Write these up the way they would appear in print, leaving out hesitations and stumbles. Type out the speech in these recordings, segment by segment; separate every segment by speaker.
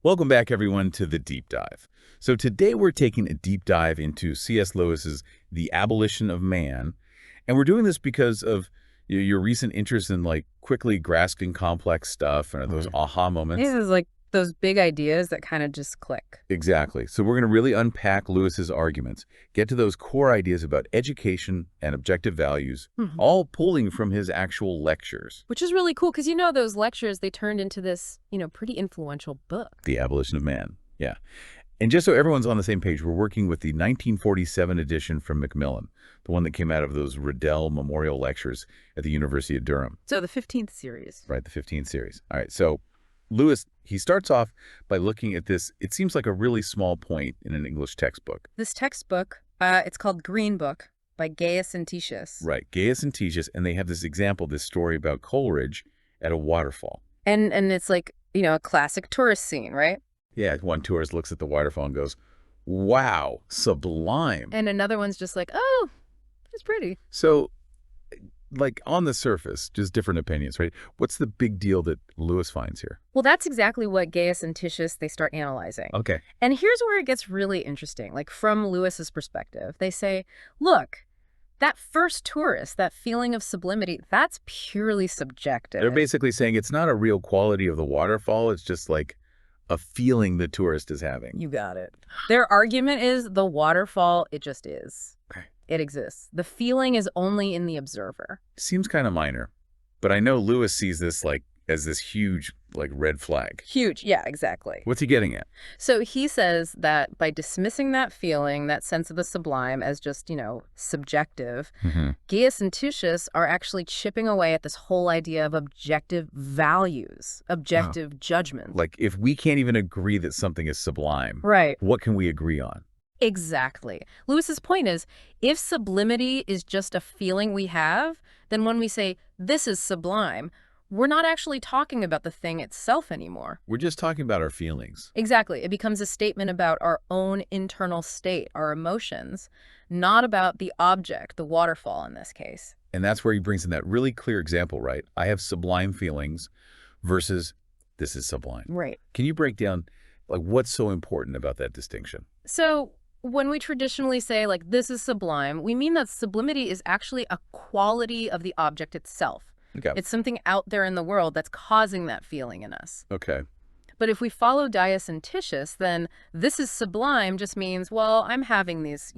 Speaker 1: Welcome back, everyone, to The Deep Dive. So today we're taking a deep dive into C.S. Lewis's The Abolition of Man, and we're doing this because of your recent interest in, quickly grasping complex stuff and those aha moments.
Speaker 2: This is like those big ideas that kind of just click.
Speaker 1: Exactly. So we're going to really unpack Lewis's arguments, get to those core ideas about education and objective values, all pulling from his actual lectures.
Speaker 2: Which is really cool because, those lectures, they turned into this, pretty influential book.
Speaker 1: The Abolition of Man. Yeah. And just so everyone's on the same page, we're working with the 1947 edition from Macmillan, the one that came out of those Riddell Memorial Lectures at the University of Durham.
Speaker 2: So the 15th series.
Speaker 1: Right, the 15th series. All right, so Lewis, he starts off by looking at this, it seems like a really small point in an English textbook.
Speaker 2: This textbook, it's called Green Book by Gaius and Titius.
Speaker 1: Right, Gaius and Titius, and they have this example, this story about Coleridge at a waterfall.
Speaker 2: And it's like, a classic tourist scene, right?
Speaker 1: Yeah, one tourist looks at the waterfall and goes, wow, sublime.
Speaker 2: And another one's just like, oh, it's pretty.
Speaker 1: So, on the surface, just different opinions, right? What's the big deal that Lewis finds here?
Speaker 2: Well, that's exactly what Gaius and Titius, they start analyzing.
Speaker 1: Okay.
Speaker 2: And here's where it gets really interesting. From Lewis's perspective, they say, look, that first tourist, that feeling of sublimity, that's purely subjective.
Speaker 1: They're basically saying it's not a real quality of the waterfall. It's just like a feeling the tourist is having.
Speaker 2: You got it. Their argument is the waterfall, it just is.
Speaker 1: Okay.
Speaker 2: It exists. The feeling is only in the observer.
Speaker 1: Seems kind of minor, but I know Lewis sees this as this huge red flag.
Speaker 2: Huge. Yeah, exactly.
Speaker 1: What's he getting at?
Speaker 2: So he says that by dismissing that feeling, that sense of the sublime as just, subjective, Gaius and Titius are actually chipping away at this whole idea of objective values, objective judgment.
Speaker 1: If we can't even agree that something is sublime,
Speaker 2: right,
Speaker 1: what can we agree on?
Speaker 2: Exactly. Lewis's point is, if sublimity is just a feeling we have, then when we say, this is sublime, we're not actually talking about the thing itself anymore.
Speaker 1: We're just talking about our feelings.
Speaker 2: Exactly. It becomes a statement about our own internal state, our emotions, not about the object, the waterfall in this case.
Speaker 1: And that's where he brings in that really clear example, right? I have sublime feelings versus this is sublime.
Speaker 2: Right.
Speaker 1: Can you break down what's so important about that distinction?
Speaker 2: So when we traditionally say this is sublime, we mean that sublimity is actually a quality of the object itself.
Speaker 1: Okay.
Speaker 2: It's something out there in the world that's causing that feeling in us.
Speaker 1: Okay.
Speaker 2: But if we follow Gaius and Titius, then this is sublime just means, well, I'm having these,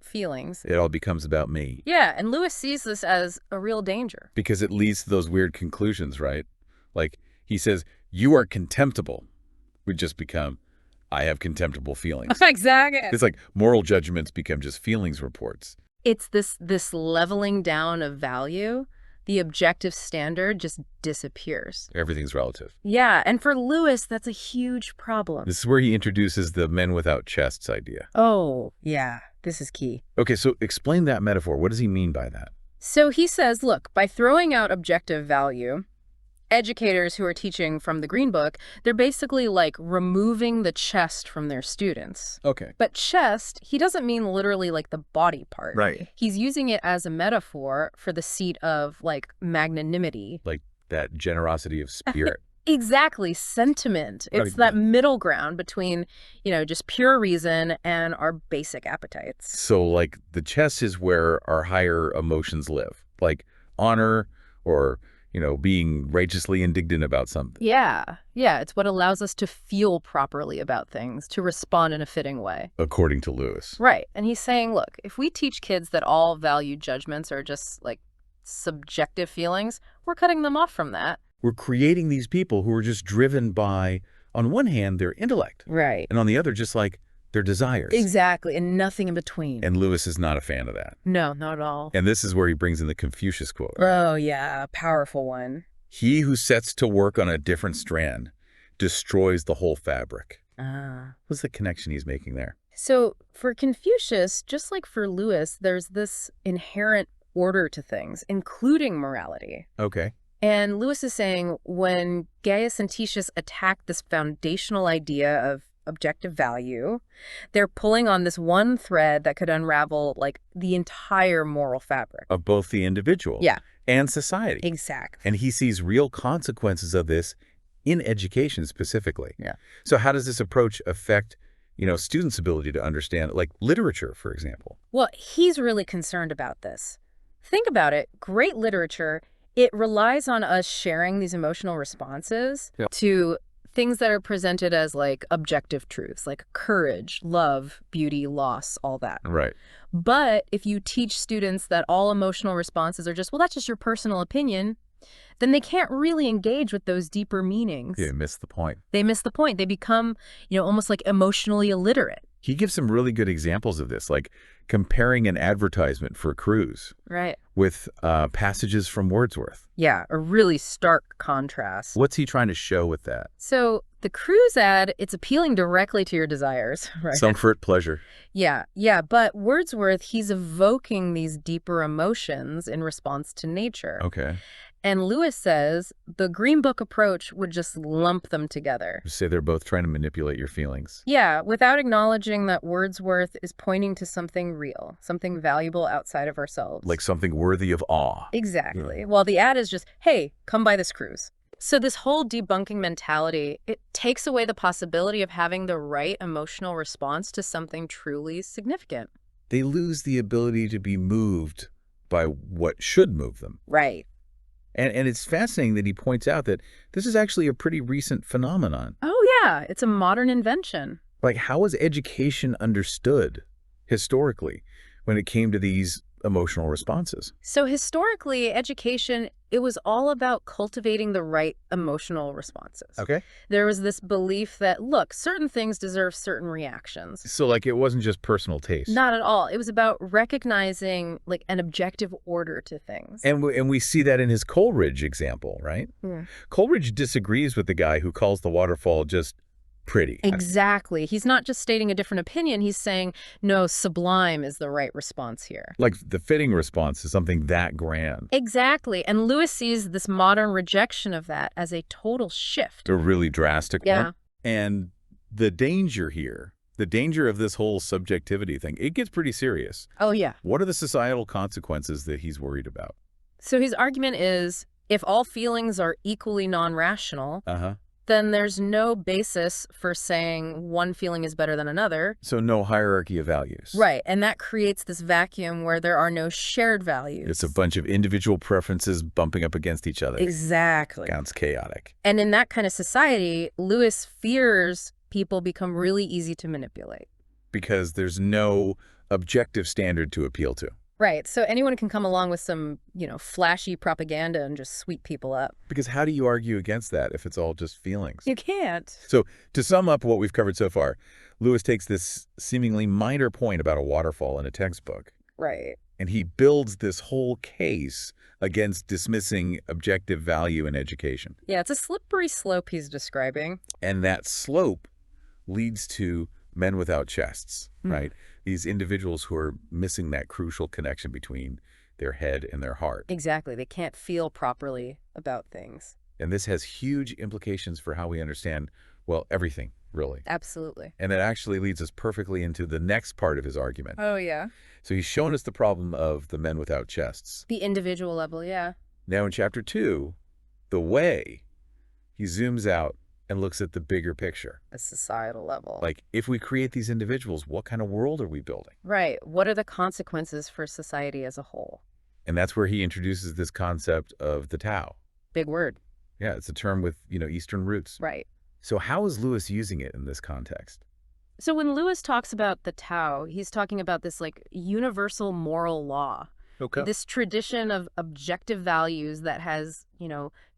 Speaker 2: feelings.
Speaker 1: It all becomes about me.
Speaker 2: Yeah, and Lewis sees this as a real danger.
Speaker 1: Because it leads to those weird conclusions, right? He says, you are contemptible. We just become, I have contemptible feelings.
Speaker 2: Exactly.
Speaker 1: It's moral judgments become just feelings reports.
Speaker 2: It's this leveling down of value. The objective standard just disappears.
Speaker 1: Everything's relative.
Speaker 2: Yeah, and for Lewis, that's a huge problem.
Speaker 1: This is where he introduces the men without chests idea.
Speaker 2: Oh, yeah, this is key.
Speaker 1: Okay, so explain that metaphor. What does he mean by that?
Speaker 2: So he says, look, by throwing out objective value, educators who are teaching from the Green Book, they're basically removing the chest from their students.
Speaker 1: Okay.
Speaker 2: But chest, he doesn't mean literally the body part.
Speaker 1: Right.
Speaker 2: He's using it as a metaphor for the seat of magnanimity.
Speaker 1: That generosity of spirit.
Speaker 2: Exactly. Sentiment. It's that middle ground between, just pure reason and our basic appetites.
Speaker 1: So the chest is where our higher emotions live, honor or being righteously indignant about something.
Speaker 2: Yeah. Yeah. It's what allows us to feel properly about things, to respond in a fitting way.
Speaker 1: According to Lewis.
Speaker 2: Right. And he's saying, look, if we teach kids that all value judgments are just subjective feelings, we're cutting them off from that.
Speaker 1: We're creating these people who are just driven by, on one hand, their intellect.
Speaker 2: Right.
Speaker 1: And on the other, just their desires.
Speaker 2: Exactly. And nothing in between.
Speaker 1: And Lewis is not a fan of that.
Speaker 2: No, not at all.
Speaker 1: And this is where he brings in the Confucius quote.
Speaker 2: Oh, yeah. A powerful one.
Speaker 1: He who sets to work on a different strand destroys the whole fabric. What's the connection he's making there?
Speaker 2: So for Confucius, just like for Lewis, there's this inherent order to things, including morality.
Speaker 1: Okay.
Speaker 2: And Lewis is saying when Gaius and Titius attack this foundational idea of objective value, they're pulling on this one thread that could unravel the entire moral fabric
Speaker 1: of both the individual and society.
Speaker 2: Exactly.
Speaker 1: And he sees real consequences of this in education specifically.
Speaker 2: Yeah.
Speaker 1: So how does this approach affect, students' ability to understand, like literature, for example?
Speaker 2: Well, he's really concerned about this. Think about it. Great literature, it relies on us sharing these emotional responses to things that are presented as like objective truths, like courage, love, beauty, loss, all that.
Speaker 1: Right.
Speaker 2: But if you teach students that all emotional responses are just, well, that's just your personal opinion, then they can't really engage with those deeper meanings.
Speaker 1: Yeah, miss the point.
Speaker 2: They miss the point. They become, almost like emotionally illiterate.
Speaker 1: He gives some really good examples of this, like comparing an advertisement for a cruise with passages from Wordsworth.
Speaker 2: Yeah, a really stark contrast.
Speaker 1: What's he trying to show with that?
Speaker 2: So the cruise ad, it's appealing directly to your desires, right?
Speaker 1: Comfort, pleasure.
Speaker 2: Yeah. But Wordsworth, he's evoking these deeper emotions in response to nature.
Speaker 1: Okay.
Speaker 2: And Lewis says the Green Book approach would just lump them together.
Speaker 1: Say they're both trying to manipulate your feelings.
Speaker 2: Yeah, without acknowledging that Wordsworth is pointing to something real, something valuable outside of ourselves.
Speaker 1: Like something worthy of awe.
Speaker 2: Exactly. While the ad is just, hey, come by this cruise. So this whole debunking mentality, it takes away the possibility of having the right emotional response to something truly significant.
Speaker 1: They lose the ability to be moved by what should move them.
Speaker 2: Right.
Speaker 1: And it's fascinating that he points out that this is actually a pretty recent phenomenon.
Speaker 2: Oh, yeah. It's a modern invention.
Speaker 1: Like, how was education understood historically when it came to these emotional responses?
Speaker 2: So historically, education, it was all about cultivating the right emotional responses.
Speaker 1: Okay.
Speaker 2: There was this belief that, look, certain things deserve certain reactions.
Speaker 1: So, like, it wasn't just personal taste.
Speaker 2: Not at all. It was about recognizing, like, an objective order to things.
Speaker 1: And we see that in his Coleridge example, right?
Speaker 2: Yeah.
Speaker 1: Coleridge disagrees with the guy who calls the waterfall just pretty.
Speaker 2: Exactly. He's not just stating a different opinion. He's saying, no, sublime is the right response here.
Speaker 1: Like the fitting response is something that grand.
Speaker 2: Exactly. And Lewis sees this modern rejection of that as a total shift.
Speaker 1: A really drastic
Speaker 2: Yeah.
Speaker 1: one. And the danger here, the danger of this whole subjectivity thing, it gets pretty serious.
Speaker 2: Oh, yeah.
Speaker 1: What are the societal consequences that he's worried about?
Speaker 2: So his argument is, if all feelings are equally non-rational, then there's no basis for saying one feeling is better than another.
Speaker 1: So no hierarchy of values.
Speaker 2: Right. And that creates this vacuum where there are no shared values.
Speaker 1: It's a bunch of individual preferences bumping up against each other.
Speaker 2: Exactly.
Speaker 1: Sounds chaotic.
Speaker 2: And in that kind of society, Lewis fears people become really easy to manipulate.
Speaker 1: Because there's no objective standard to appeal to.
Speaker 2: Right. So anyone can come along with some, flashy propaganda and just sweep people up.
Speaker 1: Because how do you argue against that if it's all just feelings?
Speaker 2: You can't.
Speaker 1: So to sum up what we've covered so far, Lewis takes this seemingly minor point about a waterfall in a textbook.
Speaker 2: Right.
Speaker 1: And he builds this whole case against dismissing objective value in education.
Speaker 2: Yeah, it's a slippery slope he's describing.
Speaker 1: And that slope leads to men without chests, right? These individuals who are missing that crucial connection between their head and their heart.
Speaker 2: Exactly. They can't feel properly about things.
Speaker 1: And this has huge implications for how we understand, well, everything, really.
Speaker 2: Absolutely.
Speaker 1: And that actually leads us perfectly into the next part of his argument.
Speaker 2: Oh, yeah.
Speaker 1: So he's shown us the problem of the men without chests.
Speaker 2: The individual level, yeah.
Speaker 1: Now in chapter 2, the way, he zooms out and looks at the bigger picture.
Speaker 2: A societal level.
Speaker 1: Like, if we create these individuals, what kind of world are we building?
Speaker 2: Right. What are the consequences for society as a whole?
Speaker 1: And that's where he introduces this concept of the Tao.
Speaker 2: Big word.
Speaker 1: Yeah, it's a term with, Eastern roots.
Speaker 2: Right.
Speaker 1: So how is Lewis using it in this context?
Speaker 2: So when Lewis talks about the Tao, he's talking about this like universal moral law.
Speaker 1: Okay.
Speaker 2: This tradition of objective values that has,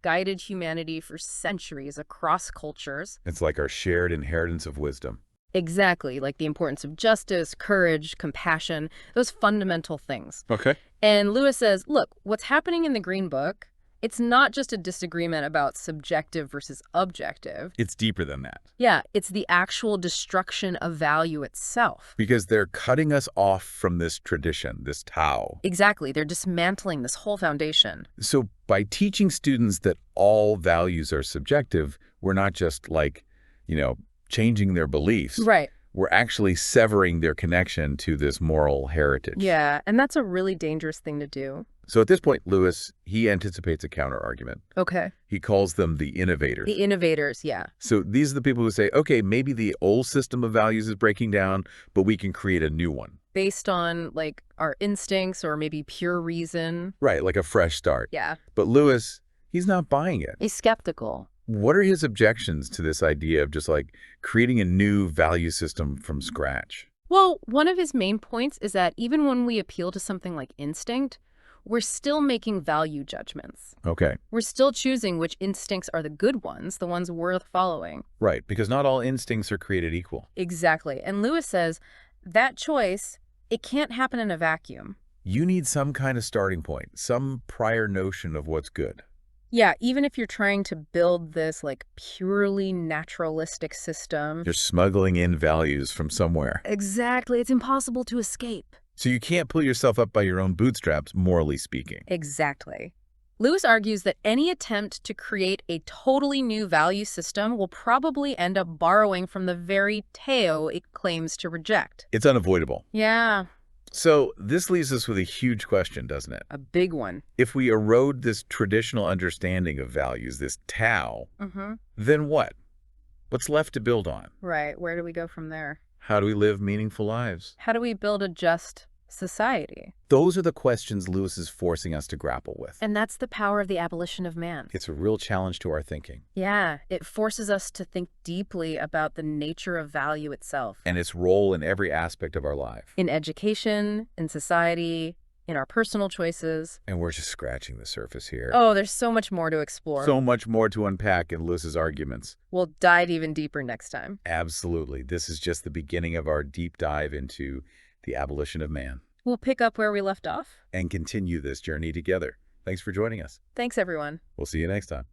Speaker 2: guided humanity for centuries across cultures.
Speaker 1: It's like our shared inheritance of wisdom.
Speaker 2: Exactly, like the importance of justice, courage, compassion, those fundamental things.
Speaker 1: Okay.
Speaker 2: And Lewis says, look, what's happening in the Green Book, it's not just a disagreement about subjective versus objective.
Speaker 1: It's deeper than that.
Speaker 2: Yeah, it's the actual destruction of value itself.
Speaker 1: Because they're cutting us off from this tradition, this Tao.
Speaker 2: Exactly. They're dismantling this whole foundation.
Speaker 1: So by teaching students that all values are subjective, we're not just like, changing their beliefs.
Speaker 2: Right.
Speaker 1: we're actually severing their connection to this moral heritage.
Speaker 2: Yeah, and that's a really dangerous thing to do.
Speaker 1: So at this point, Lewis, he anticipates a counter-argument.
Speaker 2: Okay.
Speaker 1: He calls them the innovators.
Speaker 2: The innovators, yeah.
Speaker 1: So these are the people who say, okay, maybe the old system of values is breaking down, but we can create a new one.
Speaker 2: Based on, like, our instincts or maybe pure reason.
Speaker 1: Right, like a fresh start.
Speaker 2: Yeah.
Speaker 1: But Lewis, he's not buying it.
Speaker 2: He's skeptical.
Speaker 1: What are his objections to this idea of just like creating a new value system from scratch?
Speaker 2: Well, one of his main points is that even when we appeal to something like instinct, we're still making value judgments.
Speaker 1: Okay.
Speaker 2: We're still choosing which instincts are the good ones, the ones worth following.
Speaker 1: Right, because not all instincts are created equal.
Speaker 2: Exactly. And Lewis says that choice, it can't happen in a vacuum.
Speaker 1: You need some kind of starting point, some prior notion of what's good.
Speaker 2: Yeah, even if you're trying to build this like purely naturalistic system.
Speaker 1: You're smuggling in values from somewhere.
Speaker 2: Exactly. It's impossible to escape.
Speaker 1: So you can't pull yourself up by your own bootstraps, morally speaking.
Speaker 2: Exactly. Lewis argues that any attempt to create a totally new value system will probably end up borrowing from the very teo it claims to reject.
Speaker 1: It's unavoidable.
Speaker 2: Yeah,
Speaker 1: So this leaves us with a huge question, doesn't it?
Speaker 2: a big one.
Speaker 1: If we erode this traditional understanding of values, this Tao, then what? What's left to build on?
Speaker 2: Right. Where do we go from there?
Speaker 1: How do we live meaningful lives?
Speaker 2: How do we build a just society?
Speaker 1: Those are the questions Lewis is forcing us to grapple with.
Speaker 2: And that's the power of the abolition of man.
Speaker 1: It's a real challenge to our thinking.
Speaker 2: Yeah, it forces us to think deeply about the nature of value itself.
Speaker 1: And its role in every aspect of our life.
Speaker 2: In education, in society, in our personal choices.
Speaker 1: And we're just scratching the surface here.
Speaker 2: Oh, there's so much more to explore.
Speaker 1: So much more to unpack in Lewis's arguments.
Speaker 2: We'll dive even deeper next time.
Speaker 1: Absolutely. This is just the beginning of our deep dive into the abolition of man.
Speaker 2: We'll pick up where we left off.
Speaker 1: And continue this journey together. Thanks for joining us.
Speaker 2: Thanks, everyone.
Speaker 1: We'll see you next time.